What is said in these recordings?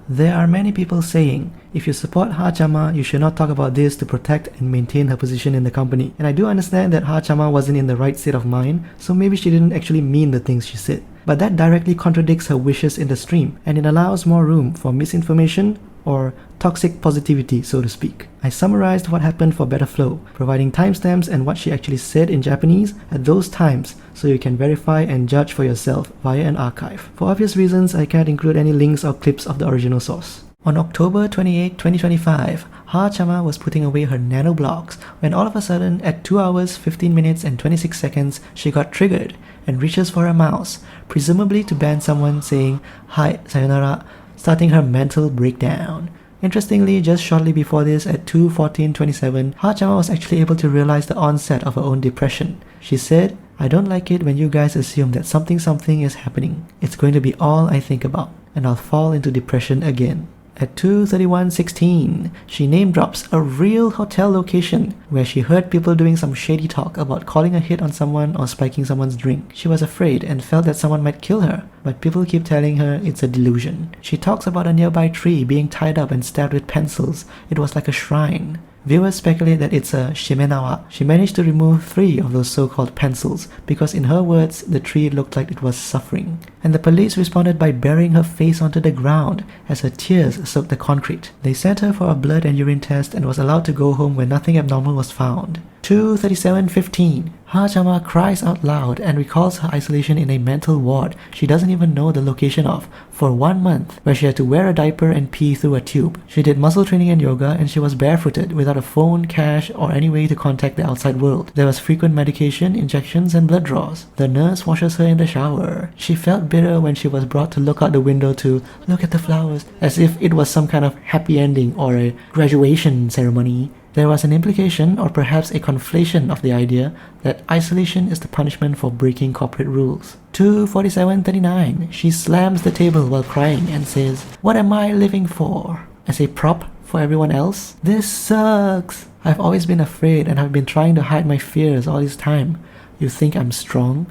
There are many people saying, if you support Haachama, you should not talk about this to protect and maintain her position in the company. And I do understand that Haachama wasn't in the right state of mind, so maybe she didn't actually mean the things she said. But that directly contradicts her wishes in the stream, and it allows more room for misinformation or toxic positivity, so to speak. I summarized what happened for better flow, providing timestamps and what she actually said in Japanese at those times, so you can verify and judge for yourself via an archive. For obvious reasons, I can't include any links or clips of the original source. On October 28, 2025, Haachama was putting away her nanoblocks when all of a sudden, at 2 hours, 15 minutes and 26 seconds, she got triggered and reaches for her mouse, presumably to ban someone saying, "Hi, sayonara," starting her mental breakdown. Interestingly, just shortly before this, at 2:14:27, Haachama was actually able to realize the onset of her own depression. She said, "I don't like it when you guys assume that something is happening. It's going to be all I think about, and I'll fall into depression again." At 2:31:16, she name drops a real hotel location where she heard people doing some shady talk about calling a hit on someone or spiking someone's drink. She was afraid and felt that someone might kill her, but people keep telling her it's a delusion. She talks about a nearby tree being tied up and stabbed with pencils. It was like a shrine. Viewers speculate that it's a shimenawa. She managed to remove 3 of those so-called pencils because in her words, the tree looked like it was suffering. And the police responded by burying her face onto the ground as her tears soaked the concrete. They sent her for a blood and urine test and was allowed to go home when nothing abnormal was found. 2:37:15, Haachama cries out loud and recalls her isolation in a mental ward she doesn't even know the location of for 1 month, where she had to wear a diaper and pee through a tube. She did muscle training and yoga, and she was barefooted without a phone, cash, or any way to contact the outside world. There was frequent medication, injections, and blood draws. The nurse washes her in the shower. She felt bitter when she was brought to look out the window to look at the flowers, as if it was some kind of happy ending or a graduation ceremony. There was an implication, or perhaps a conflation, of the idea that isolation is the punishment for breaking corporate rules. 2:47:39, she slams the table while crying and says, "What am I living for? As a prop for everyone else? This sucks. I've always been afraid and I've been trying to hide my fears all this time. You think I'm strong?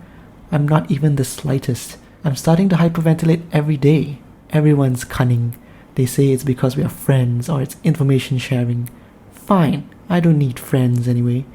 I'm not even the slightest. I'm starting to hyperventilate every day. Everyone's cunning. They say it's because we are friends or it's information sharing. Fine, I don't need friends anyway.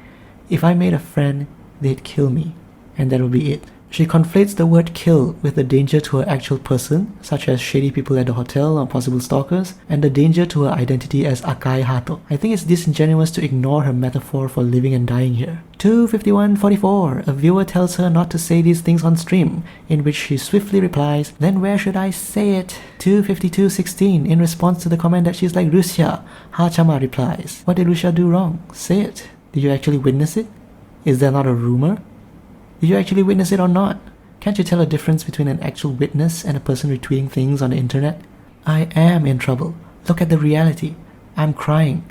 If I made a friend, they'd kill me, and that would be it." She conflates the word kill with the danger to her actual person, such as shady people at the hotel or possible stalkers, and the danger to her identity as Akai Hato. I think it's disingenuous to ignore her metaphor for living and dying here. 2:51:44, a viewer tells her not to say these things on stream, in which she swiftly replies, "Then where should I say it?" 2:52:16, in response to the comment that she's like Lucia, Haachama replies, "What did Lucia do wrong? Say it. Did you actually witness it? Is there not a rumor? Did you actually witness it or not? Can't you tell a difference between an actual witness and a person retweeting things on the internet? I am in trouble. Look at the reality. I'm crying.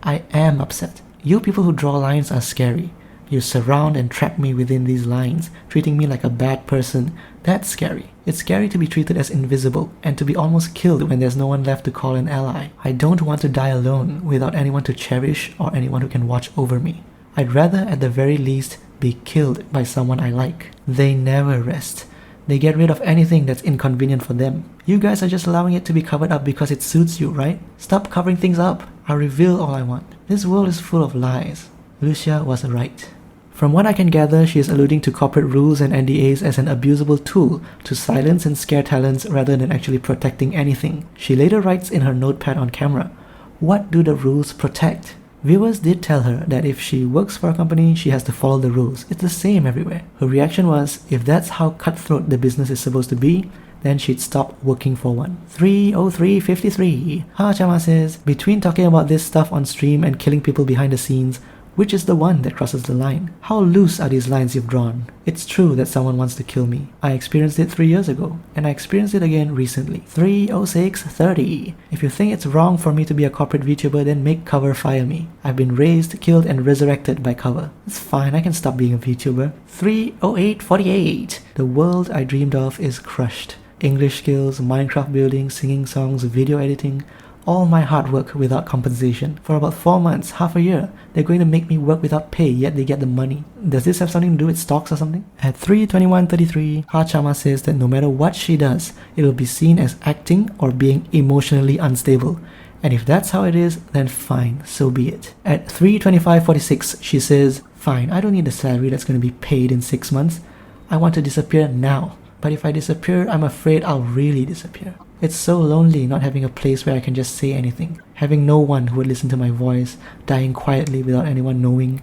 I am upset. You people who draw lines are scary. You surround and trap me within these lines, treating me like a bad person. That's scary. It's scary to be treated as invisible and to be almost killed when there's no one left to call an ally. I don't want to die alone without anyone to cherish or anyone who can watch over me. I'd rather, at the very least, be killed by someone I like." They never rest. They get rid of anything that's inconvenient for them. You guys are just allowing it to be covered up because it suits you, right? Stop covering things up. I'll reveal all I want. This world is full of lies. Lucia was right. From what I can gather, she is alluding to corporate rules and NDAs as an abusable tool to silence and scare talents rather than actually protecting anything. She later writes in her notepad on camera, "What do the rules protect?" Viewers did tell her that if she works for a company, she has to follow the rules. It's the same everywhere. Her reaction was, if that's how cutthroat the business is supposed to be, then she'd stop working for one. 3:03:53, Haachama says, "Between talking about this stuff on stream and killing people behind the scenes, which is the one that crosses the line? How loose are these lines you've drawn? It's true that someone wants to kill me. I experienced it 3 years ago, and I experienced it again recently." 3:06:30, "If you think it's wrong for me to be a corporate VTuber, then make cover fire me. I've been raised, killed, and resurrected by cover. It's fine, I can stop being a VTuber." 3:08:48, "The world I dreamed of is crushed. English skills, Minecraft building, singing songs, video editing, All my hard work without compensation. For about 4 months, half a year, they're going to make me work without pay, yet they get the money. Does this have something to do with stocks or something? At 3:21:33, Haachama says that no matter what she does, it will be seen as acting or being emotionally unstable. And if that's how it is, then fine, so be it. At 3:25:46, she says, fine, I don't need a salary that's going to be paid in 6 months. I want to disappear now. But if I disappear, I'm afraid I'll really disappear. It's so lonely not having a place where I can just say anything, having no one who would listen to my voice, dying quietly without anyone knowing.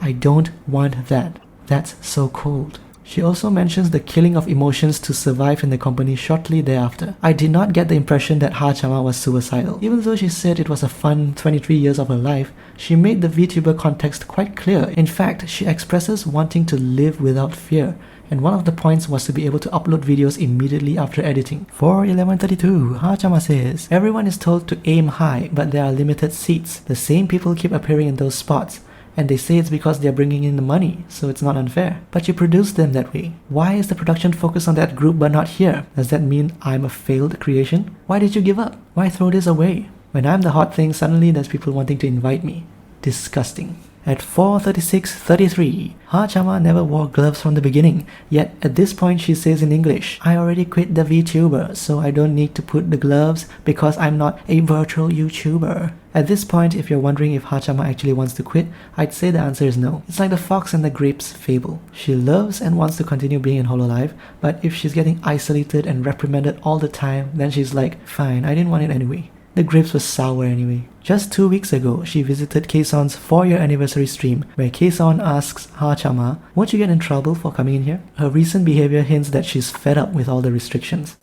I don't want that. That's so cold. She also mentions the killing of emotions to survive in the company shortly thereafter. I did not get the impression that Haachama was suicidal. Even though she said it was a fun 23 years of her life, she made the VTuber context quite clear. In fact, she expresses wanting to live without fear, and one of the points was to be able to upload videos immediately after editing. For 11:32, Haachama says, everyone is told to aim high, but there are limited seats. The same people keep appearing in those spots, and they say it's because they're bringing in the money, so it's not unfair. But you produce them that way. Why is the production focused on that group but not here? Does that mean I'm a failed creation? Why did you give up? Why throw this away? When I'm the hot thing, suddenly there's people wanting to invite me. Disgusting. At 4:36:33, Haachama never wore gloves from the beginning, yet at this point she says in English, I already quit the VTuber, so I don't need to put the gloves because I'm not a virtual YouTuber. At this point, if you're wondering if Haachama actually wants to quit, I'd say the answer is no. It's like the fox and the grapes fable. She loves and wants to continue being in Hololive, but if she's getting isolated and reprimanded all the time, then she's like, fine, I didn't want it anyway. The grapes were sour anyway. Just 2 weeks ago, she visited Kaeson's 4-year anniversary stream, where Kaeson asks Haachama, won't you get in trouble for coming in here? Her recent behavior hints that she's fed up with all the restrictions.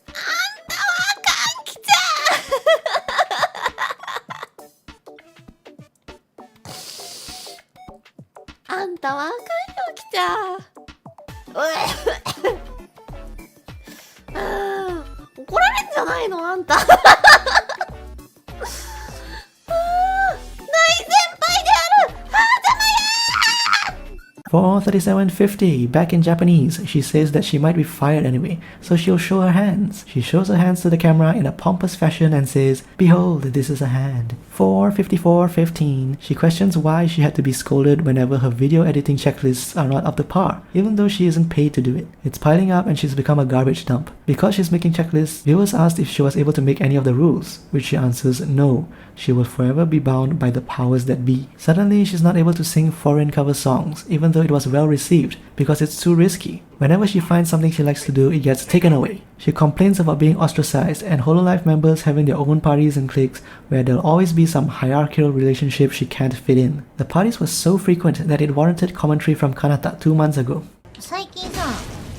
For 37:50, back in Japanese, she says that she might be fired anyway, so she'll show her hands. She shows her hands to the camera in a pompous fashion and says, behold, this is a hand. For 54:15, she questions why she had to be scolded whenever her video editing checklists are not up to par, even though she isn't paid to do it. It's piling up and she's become a garbage dump. Because she's making checklists, viewers asked if she was able to make any of the rules, which she answers no. She will forever be bound by the powers that be. Suddenly, she's not able to sing foreign cover songs, even though it was well received, because it's too risky. Whenever she finds something she likes to do, it gets taken away. She complains about being ostracized and Hololive members having their own parties and cliques where there'll always be some hierarchical relationship she can't fit in. The parties were so frequent that it warranted commentary from Kanata 2 months ago. 最近さ、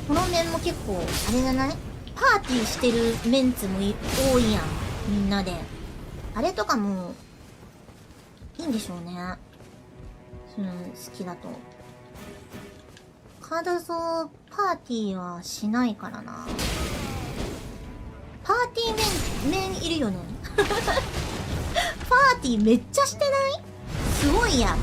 この面も結構あれじゃない？パーティーしてるメンツも多いやん、みんなで。あれとかもいいんでしょうね。好きだと。カードゾーパーティーはしないからな。パーティー面いるよね。パーティーめっちゃしてない？すごいやん。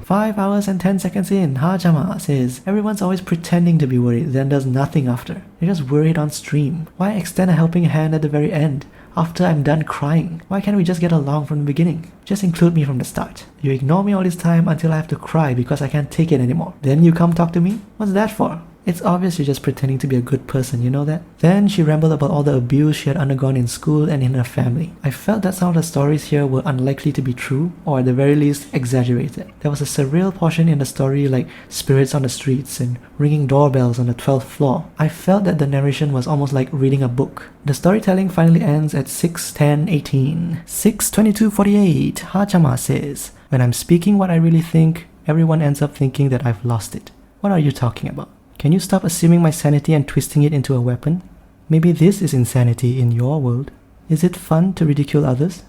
5 hours and 10 seconds in, Haachama says, everyone's always pretending to be worried, then does nothing after. They're just worried on stream. Why extend a helping hand at the very end? After I'm done crying, why can't we just get along from the beginning? Just include me from the start. You ignore me all this time until I have to cry because I can't take it anymore. Then you come talk to me? What's that for? It's obvious you're just pretending to be a good person, you know that? Then she rambled about all the abuse she had undergone in school and in her family. I felt that some of the stories here were unlikely to be true, or at the very least, exaggerated. There was a surreal portion in the story like spirits on the streets and ringing doorbells on the 12th floor. I felt that the narration was almost like reading a book. The storytelling finally ends at 6:10:18. 6:22:48, Haachama says, when I'm speaking what I really think, everyone ends up thinking that I've lost it. What are you talking about? Can you stop assuming my sanity and twisting it into a weapon? Maybe this is insanity in your world. Is it fun to ridicule others?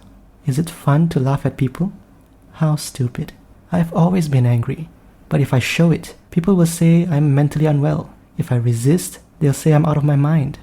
Is it fun to laugh at people? How stupid. I've always been angry. But if I show it, people will say I'm mentally unwell. If I resist, they'll say I'm out of my mind.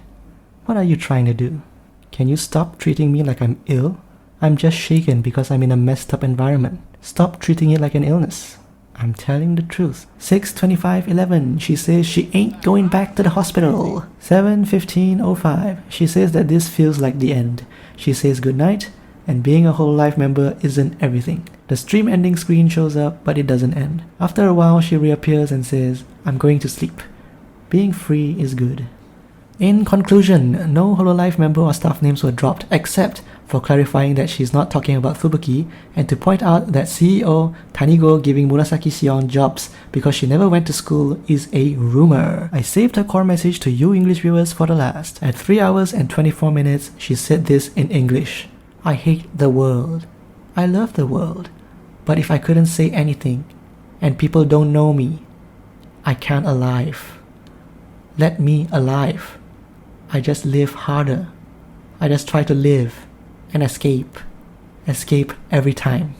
What are you trying to do? Can you stop treating me like I'm ill? I'm just shaken because I'm in a messed up environment. Stop treating it like an illness. I'm telling the truth. 6:25:11, she says she ain't going back to the hospital. 7:15:05, she says that this feels like the end. She says goodnight, and being a Hololive member isn't everything. The stream ending screen shows up, but it doesn't end. After a while, she reappears and says, "I'm going to sleep. Being free is good." In conclusion, no Hololive member or staff names were dropped except for clarifying that she's not talking about Fubuki and to point out that CEO Tanigo giving Murasaki Sion jobs because she never went to school is a rumor. I saved her core message to you English viewers for the last. At 3 hours and 24 minutes, she said this in English. "I hate the world. I love the world. But if I couldn't say anything and people don't know me, I can't alive. Let me alive. I just live harder. I just try to live and escape. Escape every time."